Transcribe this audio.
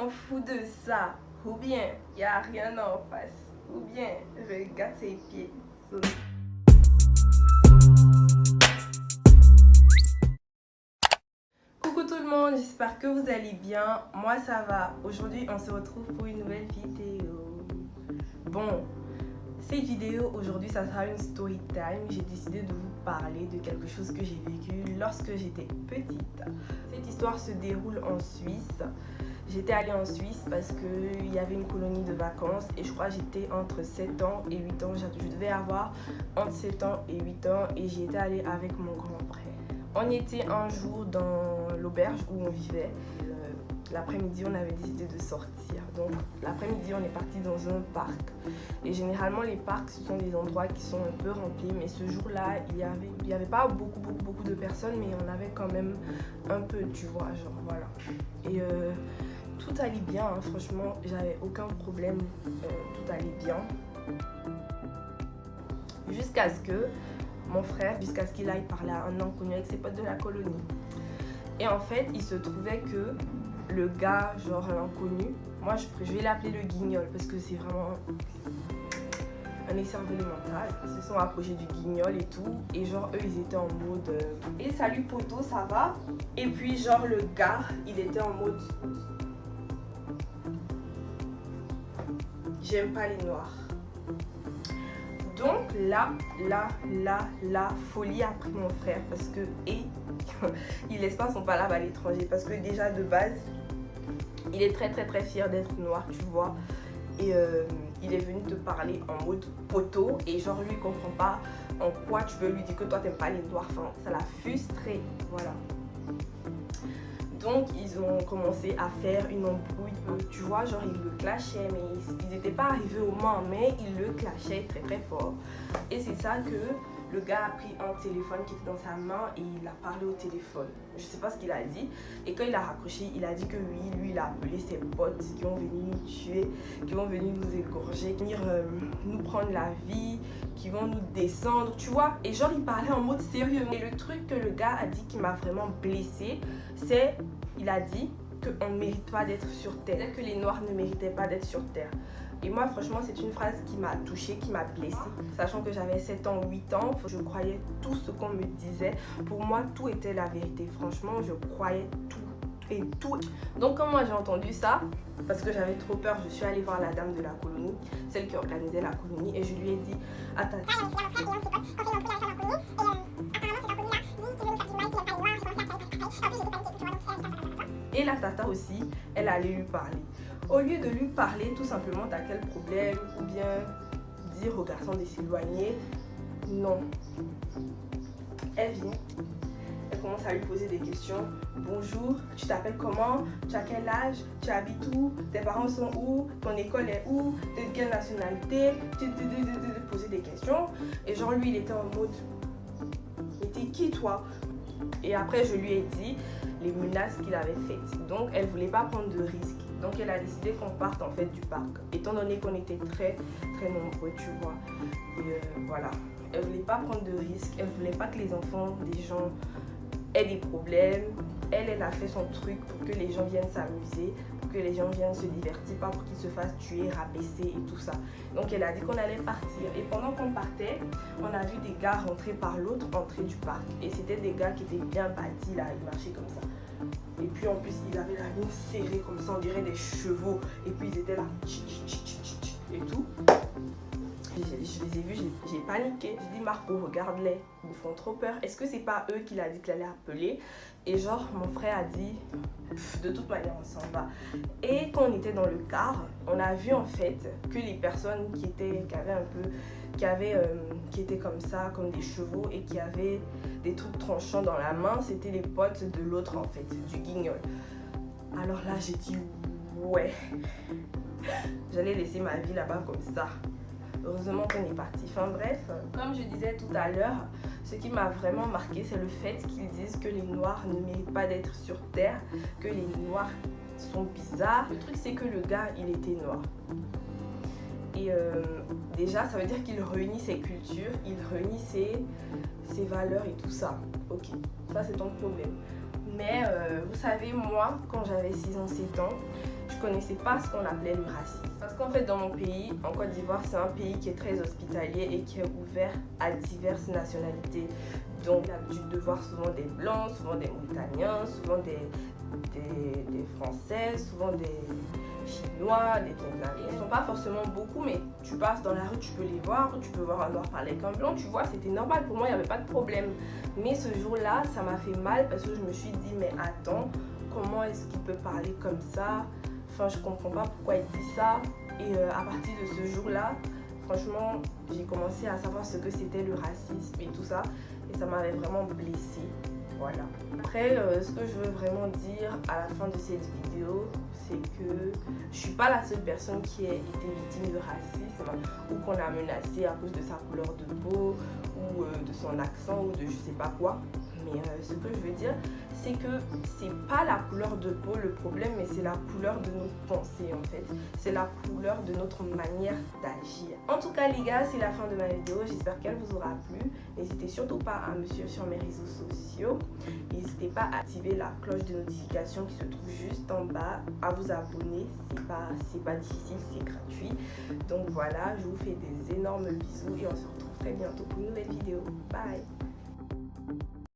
On fout de ça, ou bien il n'y a rien en face, ou bien regarde ses pieds. Coucou tout le monde, j'espère que vous allez bien. Moi ça va. Aujourd'hui on se retrouve pour une nouvelle vidéo. Bon, cette vidéo aujourd'hui ça sera une story time. J'ai décidé de vous parler de quelque chose que j'ai vécu lorsque j'étais petite. Cette histoire se déroule en Suisse. J'étais allée en Suisse parce qu'il y avait une colonie de vacances et je crois que j'étais entre 7 ans et 8 ans. Je devais avoir entre 7 ans et 8 ans et j'y étais allée avec mon grand frère. On était un jour dans l'auberge où on vivait. L'après-midi, on avait décidé de sortir. Donc, l'après-midi, on est parti dans un parc. Et généralement, les parcs, ce sont des endroits qui sont un peu remplis. Mais ce jour-là, il y avait pas beaucoup de personnes, mais on avait quand même un peu, tu vois, genre, voilà. Et tout allait bien, hein, franchement, j'avais aucun problème. Tout allait bien. Jusqu'à ce que mon frère, jusqu'à ce qu'il aille parler à un inconnu avec ses potes de la colonie. Et en fait, il se trouvait que le gars, genre l'inconnu, moi je vais l'appeler le guignol parce que c'est vraiment un écervelé mental. Ils se sont approchés du guignol et tout. Et genre eux ils étaient en mode et salut poto, ça va? Et puis genre le gars, il était en mode j'aime pas les noirs. Donc la folie a pris mon frère parce que il laisse pas son palabre à l'étranger parce que déjà de base il est très fier d'être noir, tu vois, et il est venu te parler en mode poteau et genre lui il comprend pas en quoi tu veux lui dire que toi t'aimes pas les noirs, enfin ça l'a frustré, voilà. Donc ils ont commencé à faire une embrouille, tu vois, genre ils le clashaient mais ils n'étaient pas arrivés au moment, mais ils le clashaient très fort. Et c'est ça que le gars a pris un téléphone qui était dans sa main et il a parlé au téléphone. Je sais pas ce qu'il a dit. Et quand il a raccroché, il a dit que oui, lui il a appelé ses potes qui vont venir nous tuer, qui vont venir nous égorger, venir nous prendre la vie, qui vont nous descendre, tu vois. Et genre il parlait en mode sérieux. Et le truc que le gars a dit qui m'a vraiment blessée, c'est il a dit qu'on ne mérite pas d'être sur terre, que les noirs ne méritaient pas d'être sur terre. Et moi franchement c'est une phrase qui m'a touchée, qui m'a blessée. Sachant que j'avais 7 ans, 8 ans, je croyais tout ce qu'on me disait. Pour moi tout était la vérité, franchement je croyais tout. Donc quand moi j'ai entendu ça, parce que j'avais trop peur, je suis allée voir la dame de la colonie, celle qui organisait la colonie, et je lui ai dit attends. Et la tata aussi, elle allait lui parler. Au lieu de lui parler, tout simplement, t'as quel problème? Ou bien dire au garçon de s'éloigner. Non. Elle vient. Elle commence à lui poser des questions. Bonjour, tu t'appelles comment? Tu as quel âge? Tu habites où? Tes parents sont où? Ton école est où? De quelle nationalité? Poser des questions. Et genre lui, il était en mode mais t'es qui toi? Et après, je lui ai dit les menaces qu'il avait faites. Donc, elle voulait pas prendre de risques. Donc, elle a décidé qu'on parte en fait du parc. Étant donné qu'on était très nombreux, tu vois. Et voilà. Elle voulait pas prendre de risques. Elle voulait pas que les enfants des gens aient des problèmes. Elle a fait son truc pour que les gens viennent s'amuser, pour que les gens viennent se divertir, pas pour qu'ils se fassent tuer, rabaisser et tout ça. Donc elle a dit qu'on allait partir. Et pendant qu'on partait, on a vu des gars rentrer par l'autre entrée du parc. Et c'était des gars qui étaient bien bâtis là, ils marchaient comme ça. Et puis en plus, ils avaient la ligne serrée comme ça, on dirait des chevaux. Et puis ils étaient là, et tout. Je les ai vus, j'ai paniqué. J'ai dit Marco, regarde-les, ils me font trop peur. Est-ce que c'est pas eux qu'il a dit qu'il allait appeler? Et genre mon frère a dit de toute manière on s'en va. Et quand on était dans le car, on a vu en fait que les personnes qui étaient comme ça, comme des chevaux et qui avaient des trucs tranchants dans la main, c'était les potes de l'autre en fait, du guignol. Alors là j'ai dit ouais, j'allais laisser ma vie là-bas comme ça. Heureusement qu'on est parti. Enfin bref, comme je disais tout à l'heure, ce qui m'a vraiment marqué, c'est le fait qu'ils disent que les noirs ne méritent pas d'être sur terre, que les noirs sont bizarres. Le truc c'est que le gars, il était noir. Et déjà, ça veut dire qu'il réunit ses cultures, il réunit ses valeurs et tout ça. Ok, ça c'est ton problème. Mais vous savez, moi, quand j'avais 6 ans, 7 ans, je connaissais pas ce qu'on appelait le racisme. Parce qu'en fait, dans mon pays, en Côte d'Ivoire, c'est un pays qui est très hospitalier et qui est ouvert à diverses nationalités. Donc, j'ai l'habitude de voir souvent des Blancs, souvent des Mauritaniens, souvent des Français, souvent des Chinois, des Vietnamiens. Ils ne sont pas forcément beaucoup, mais tu passes dans la rue, tu peux les voir, tu peux voir un noir parler avec un blanc, tu vois, c'était normal. Pour moi, il n'y avait pas de problème. Mais ce jour-là, ça m'a fait mal parce que je me suis dit, mais attends, comment est-ce qu'il peut parler comme ça? Enfin, je comprends pas pourquoi il dit ça. Et à partir de ce jour-là, franchement, j'ai commencé à savoir ce que c'était le racisme et tout ça. Et ça m'avait vraiment blessée. Voilà. Après, ce que je veux vraiment dire à la fin de cette vidéo, c'est que je suis pas la seule personne qui a été victime de racisme ou qu'on a menacé à cause de sa couleur de peau ou de son accent ou de je sais pas quoi. Mais ce que je veux dire, c'est que c'est pas la couleur de peau le problème, mais c'est la couleur de nos pensées en fait. C'est la couleur de notre manière d'agir. En tout cas les gars, c'est la fin de ma vidéo. J'espère qu'elle vous aura plu. N'hésitez surtout pas à me suivre sur mes réseaux sociaux. N'hésitez pas à activer la cloche de notification qui se trouve juste en bas, à vous abonner. C'est pas difficile, c'est gratuit. Donc voilà, je vous fais des énormes bisous et on se retrouve très bientôt pour une nouvelle vidéo. Bye!